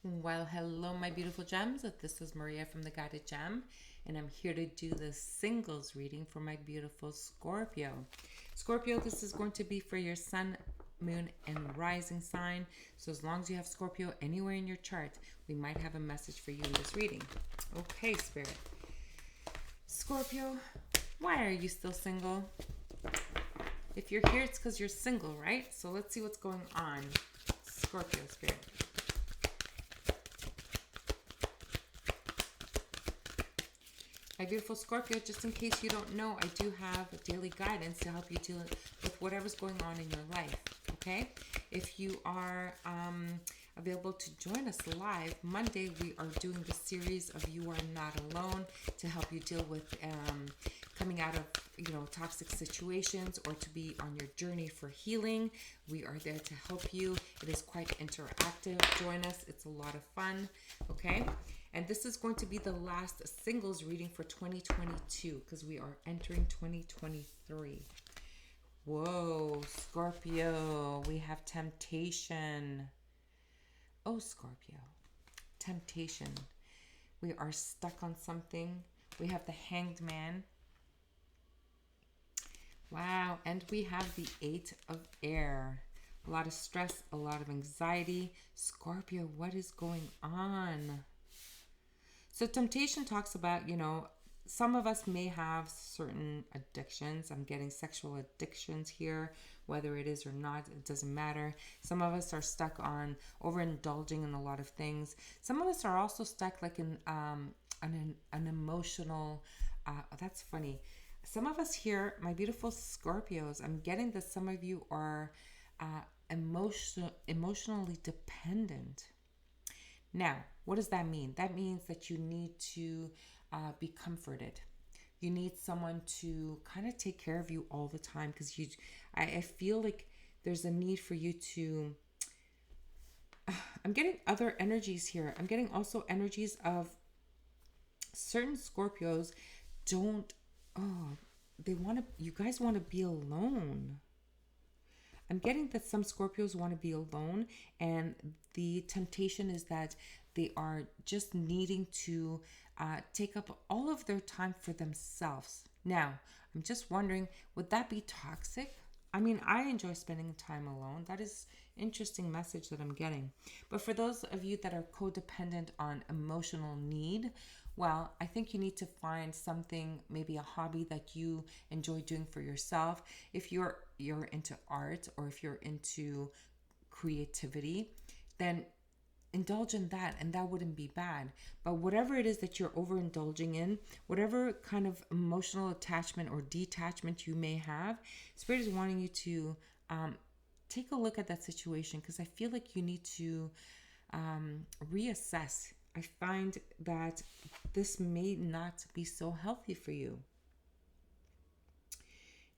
Well, hello, my beautiful gems. This is Maria from The Guided Gem, and I'm here to do the singles reading for my beautiful Scorpio. Scorpio, this is going to be for your sun, moon, and rising sign. So, as long as you have Scorpio anywhere in your chart, we might have a message for you in this reading. Okay, Spirit. Scorpio, why are you still single? If you're here, it's because you're single, right? So, let's see what's going on. Scorpio, Spirit. My beautiful Scorpio, just in case you don't know, I do have daily guidance to help you deal with whatever's going on in your life, okay? If you are available to join us live, Monday we are doing the series of You Are Not Alone to help you deal with coming out of, toxic situations or to be on your journey for healing. We are there to help you. It is quite interactive. Join us. It's a lot of fun, okay? And this is going to be the last singles reading for 2022 because we are entering 2023. Whoa, Scorpio, we have temptation. Oh, Scorpio, temptation. We are stuck on something. We have the Hanged Man. Wow, and we have the Eight of Air. A lot of stress, a lot of anxiety. Scorpio, what is going on? So temptation talks about, some of us may have certain addictions. I'm getting sexual addictions here, whether it is or not, it doesn't matter. Some of us are stuck on overindulging in a lot of things. Some of us are also stuck like in an emotional, that's funny. Some of us here, my beautiful Scorpios, I'm getting that some of you are emotionally dependent. Now, what does that mean? That means that you need to be comforted. You need someone to kind of take care of you all the time because I feel like there's a need for you to. I'm getting other energies here. I'm getting also energies of certain Scorpios you guys want to be alone. I'm getting that some Scorpios want to be alone, and the temptation is that they are just needing to take up all of their time for themselves. Now, I'm just wondering, would that be toxic? I mean, I enjoy spending time alone. That is interesting message that I'm getting. But for those of you that are codependent on emotional need, well, I think you need to find something, maybe a hobby that you enjoy doing for yourself. If you're into art or if you're into creativity, then indulge in that and that wouldn't be bad. But whatever it is that you're overindulging in, whatever kind of emotional attachment or detachment you may have, Spirit is wanting you to take a look at that situation because I feel like you need to reassess. I find that this may not be so healthy for you.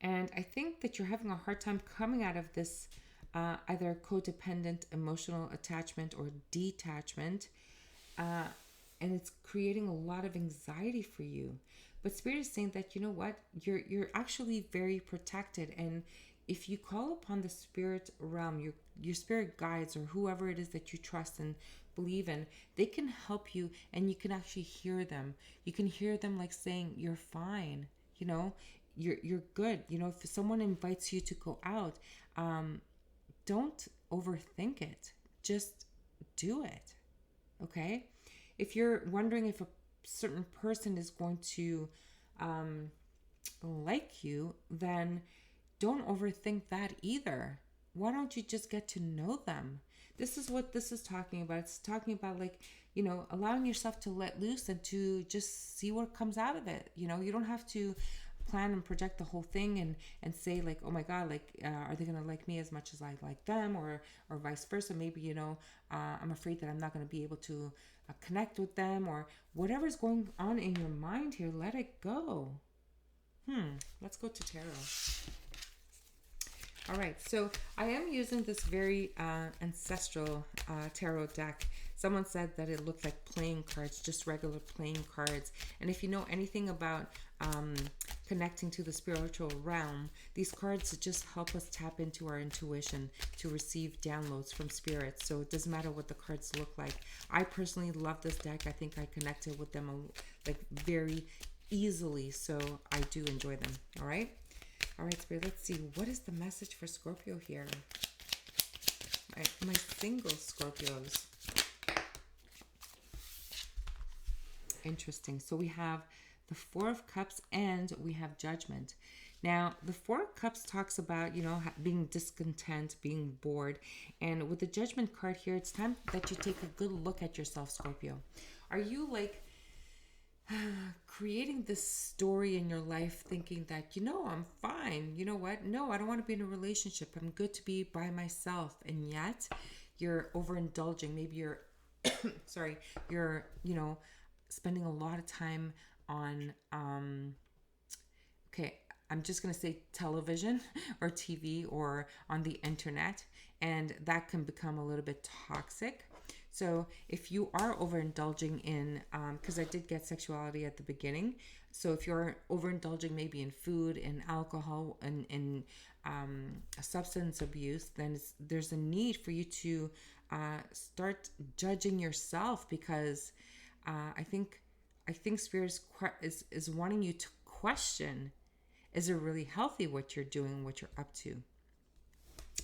And I think that you're having a hard time coming out of this either codependent emotional attachment or detachment. And it's creating a lot of anxiety for you. But Spirit is saying that, you know what, you're actually very protected. And if you call upon the spirit realm, your spirit guides or whoever it is that you trust and believe in, they can help you and you can actually hear them. You can hear them like saying, you're fine, you're good. If someone invites you to go out, don't overthink it. Just do it. Okay? If you're wondering if a certain person is going to like you, then don't overthink that either. Why don't you just get to know them? This is what this is talking about. It's talking about allowing yourself to let loose and to just see what comes out of it. You don't have to plan and project the whole thing and say like, oh my God, are they gonna like me as much as I like them, or vice versa? Maybe I'm afraid that I'm not gonna be able to connect with them, or whatever's going on in your mind here. Let it go. Let's go to tarot. All right, so I am using this very ancestral tarot deck. Someone said that it looked like playing cards, just regular playing cards. And if you know anything about connecting to the spiritual realm, these cards just help us tap into our intuition to receive downloads from spirits. So it doesn't matter what the cards look like. I personally love this deck. I think I connected with them like very easily, so I do enjoy them. All right, Spirit, let's see, what is the message for Scorpio here? My single Scorpios. Interesting. So we have the Four of Cups and we have Judgment. Now, the Four of Cups talks about, being discontent, being bored. And with the Judgment card here, it's time that you take a good look at yourself, Scorpio. Are you like creating this story in your life thinking that, I'm fine. You know what? No, I don't want to be in a relationship. I'm good to be by myself. And yet you're overindulging. Maybe you're, you're, spending a lot of time on, I'm just going to say television or TV or on the internet. And that can become a little bit toxic. So if you are overindulging in, because I did get sexuality at the beginning. So if you're overindulging maybe in food, in alcohol, and in substance abuse, then there's a need for you to start judging yourself, because I think Spirit is wanting you to question, is it really healthy what you're doing, what you're up to?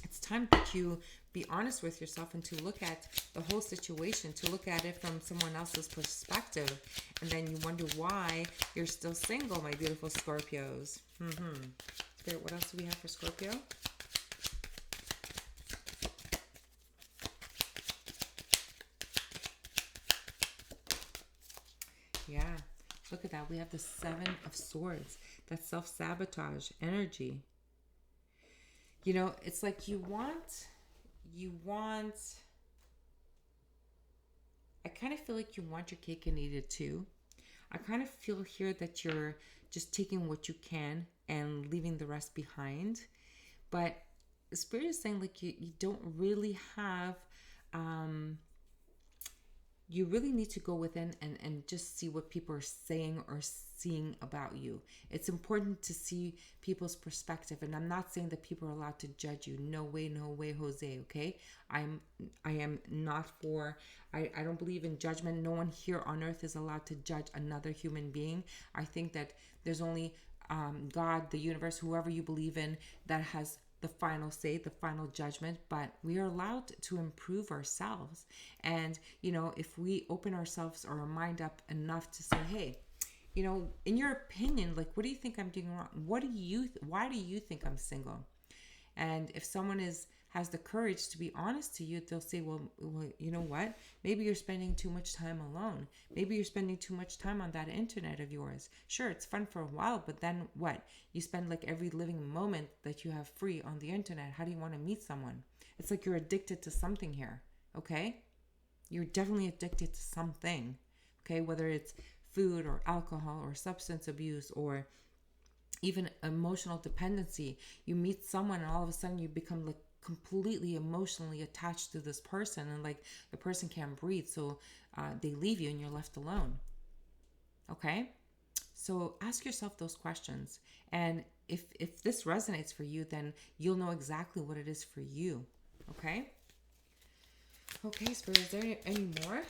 It's time that you be honest with yourself and to look at the whole situation, to look at it from someone else's perspective. And then you wonder why you're still single, my beautiful Scorpios. Spirit, what else do we have for Scorpio? Yeah, look at that. We have the Seven of Swords. That self-sabotage energy. It's like you want, I kind of feel like you want your cake and eat it too. I kind of feel here that you're just taking what you can and leaving the rest behind. But the Spirit is saying like you don't really have, you really need to go within and just see what people are saying or seeing about you. It's important to see people's perspective. And I'm not saying that people are allowed to judge you. No way, Jose, okay? I am not for, I don't believe in judgment. No one here on earth is allowed to judge another human being. I think that there's only God, the universe, whoever you believe in, that has the final say, the final judgment, but we are allowed to improve ourselves. And, if we open ourselves or our mind up enough to say, hey, in your opinion, like, what do you think I'm doing wrong? Why do you think I'm single? And if someone has the courage to be honest to you, they'll say, well, you know what? Maybe you're spending too much time alone. Maybe you're spending too much time on that internet of yours. Sure, it's fun for a while, but then what? You spend like every living moment that you have free on the internet. How do you want to meet someone? It's like you're addicted to something here, okay? You're definitely addicted to something, okay? Whether it's food or alcohol or substance abuse or even emotional dependency. You meet someone and all of a sudden you become like completely emotionally attached to this person, and like the person can't breathe, so they leave you and you're left alone. Okay, so ask yourself those questions, and if this resonates for you, then you'll know exactly what it is for you. Okay, Spirit, is there any more?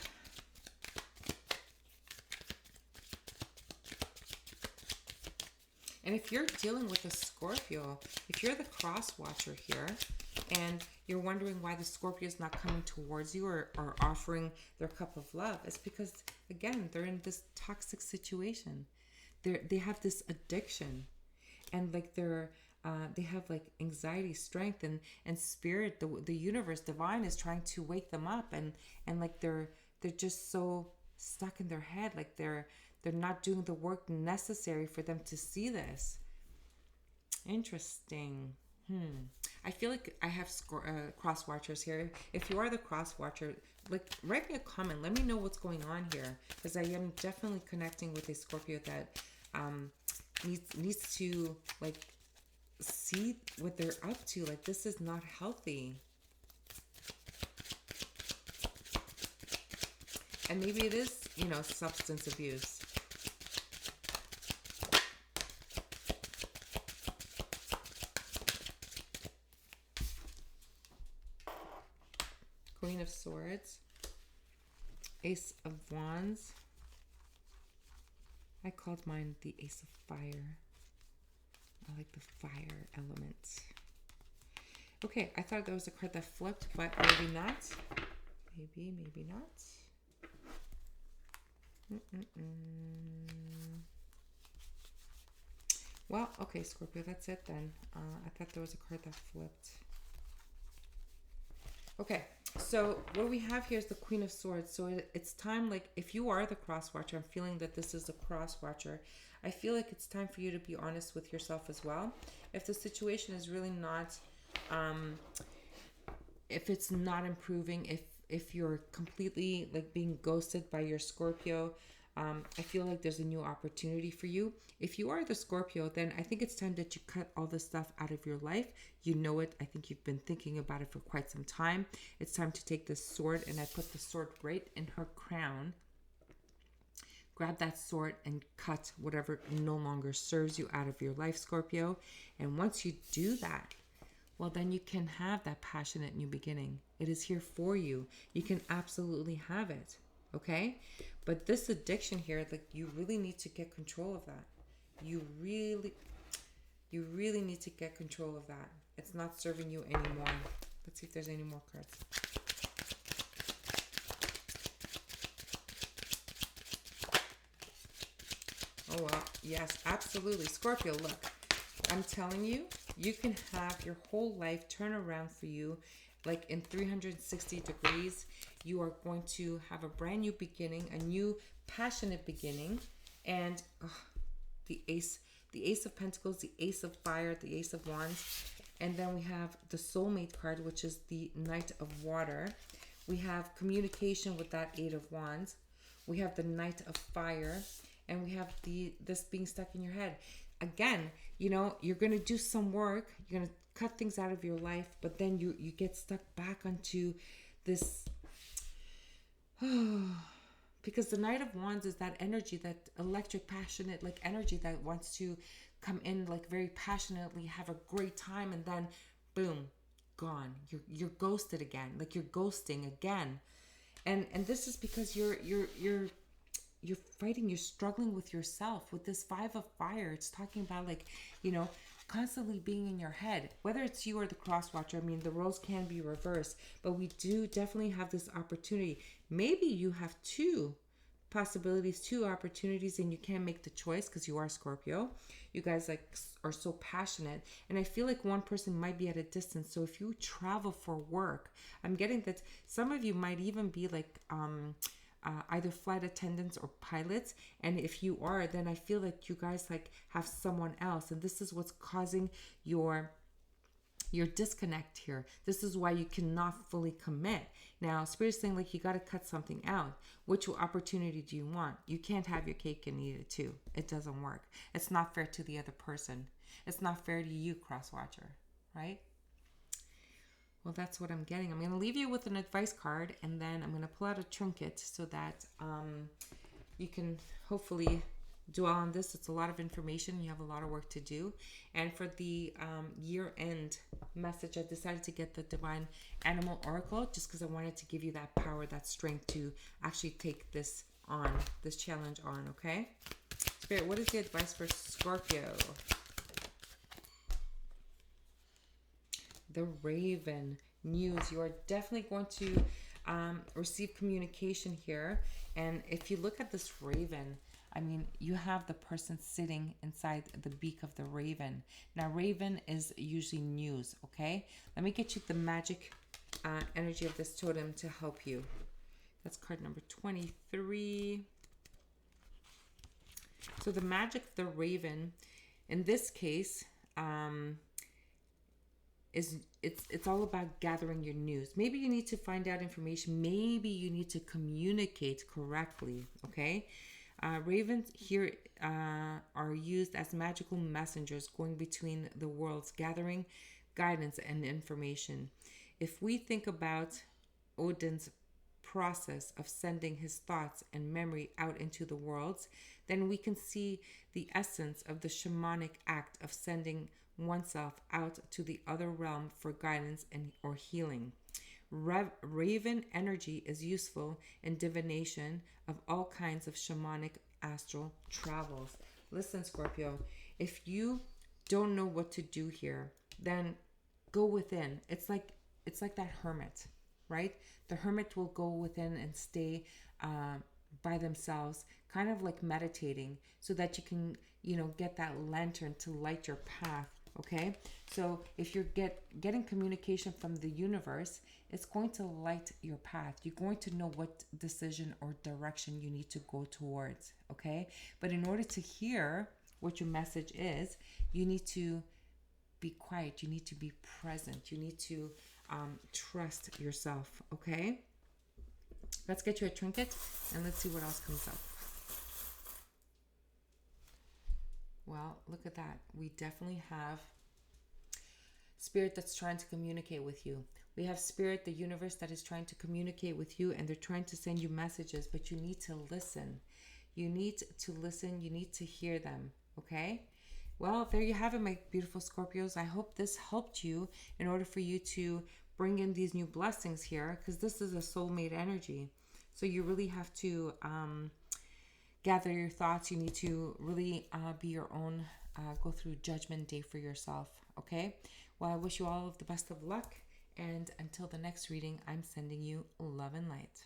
And if you're dealing with a Scorpio, if you're the cross watcher here and you're wondering why the Scorpio is not coming towards you or offering their cup of love, it's because, again, they're in this toxic situation. They have this addiction, and like they have like anxiety, strength, and spirit. The universe, divine, is trying to wake them up, and like they're just so stuck in their head, like they're not doing the work necessary for them to see this. Interesting. I feel like I have cross watchers here. If you are the cross watcher, like, write me a comment. Let me know what's going on here, because I am definitely connecting with a Scorpio that needs to like see what they're up to. Like, this is not healthy. And maybe it is, substance abuse. Ace of Wands. I called mine the Ace of Fire. I like the fire element. Okay, I thought that was a card that flipped, but maybe not. Maybe not. Well, okay, Scorpio, that's it then. I thought there was a card that flipped. Okay, so what we have here is the Queen of Swords. So it's time, like, if you are the cross watcher, I'm feeling that this is a cross watcher. I feel like it's time for you to be honest with yourself as well. If the situation is really not, if it's not improving, if you're completely like being ghosted by your Scorpio, I feel like there's a new opportunity for you. If you are the Scorpio, then I think it's time that you cut all this stuff out of your life. You know it. I think you've been thinking about it for quite some time. It's time to take this sword, and I put the sword right in her crown. Grab that sword and cut whatever no longer serves you out of your life, Scorpio. And once you do that, well, then you can have that passionate new beginning. It is here for you. You can absolutely have it. Okay? But this addiction here, like, you really need to get control of that. You really need to get control of that. It's not serving you anymore. Let's see if there's any more cards. Oh, well, yes, absolutely. Scorpio, look, I'm telling you, you can have your whole life turn around for you, like in 360 degrees. You are going to have a brand new beginning, a new passionate beginning. And the Ace of Pentacles, the Ace of Fire, the Ace of Wands. And then we have the Soulmate card, which is the Knight of Water. We have communication with that Eight of Wands. We have the Knight of Fire. And we have this being stuck in your head. Again, you know, you're going to do some work. You're going to cut things out of your life. But then you get stuck back onto this... because the Knight of Wands is that energy, that electric, passionate, like, energy that wants to come in, like, very passionately, have a great time, and then boom, gone. You're ghosted again. Like, you're ghosting again. And this is because you're fighting, you're struggling with yourself. With this Five of Fire, it's talking about, like, you know, constantly being in your head, whether it's you or the cross watcher. I mean, the roles can be reversed, but we do definitely have this opportunity. Maybe you have two possibilities, two opportunities, and you can't make the choice because you are Scorpio. You guys, like, are so passionate, and I feel like one person might be at a distance. So if you travel for work, I'm getting that some of you might even be like either flight attendants or pilots. And if you are, then I feel like you guys, like, have someone else, and this is what's causing your disconnect here. This is why you cannot fully commit. Now, Spirit's saying, like, you got to cut something out. Which opportunity do you want? You can't have your cake and eat it too. It doesn't work. It's not fair to the other person. It's not fair to you, cross watcher, right? Well, that's what I'm getting. I'm going to leave you with an advice card, and then I'm going to pull out a trinket so that you can hopefully dwell on this. It's a lot of information. You have a lot of work to do. And for the year-end message, I decided to get the Divine Animal Oracle just because I wanted to give you that power, that strength to actually take this on, this challenge on, okay? Spirit, what is the advice for Scorpio? The Raven. News. You are definitely going to receive communication here. And if you look at this Raven, I mean, you have the person sitting inside the beak of the Raven. Now, Raven is usually news, okay? Let me get you the magic energy of this totem to help you. That's card number 23. So the magic of the Raven, in this case, it's all about gathering your news. Maybe you need to find out information. Maybe you need to communicate correctly, okay? Ravens here are used as magical messengers going between the worlds, gathering guidance and information. If we think about Odin's process of sending his thoughts and memory out into the worlds, then we can see the essence of the shamanic act of sending oneself out to the other realm for guidance and or healing. Raven energy is useful in divination of all kinds of shamanic astral travels. Listen, Scorpio, if you don't know what to do here, then go within. It's like that hermit, right? The hermit will go within and stay by themselves, kind of like meditating, so that you can, get that lantern to light your path. Okay, so if you're getting communication from the universe, it's going to light your path. You're going to know what decision or direction you need to go towards. Okay, but in order to hear what your message is, you need to be quiet. You need to be present. You need to trust yourself. Okay, let's get you a trinket and let's see what else comes up. Well, look at that. We definitely have spirit that's trying to communicate with you. We have spirit, the universe, that is trying to communicate with you, and they're trying to send you messages, but you need to listen. You need to listen. You need to hear them. Okay? Well, there you have it, my beautiful Scorpios. I hope this helped you in order for you to bring in these new blessings here, because this is a soulmate energy. So you really have to gather your thoughts. You need to really be your own, go through judgment day for yourself. Okay? Well, I wish you all of the best of luck. And until the next reading, I'm sending you love and light.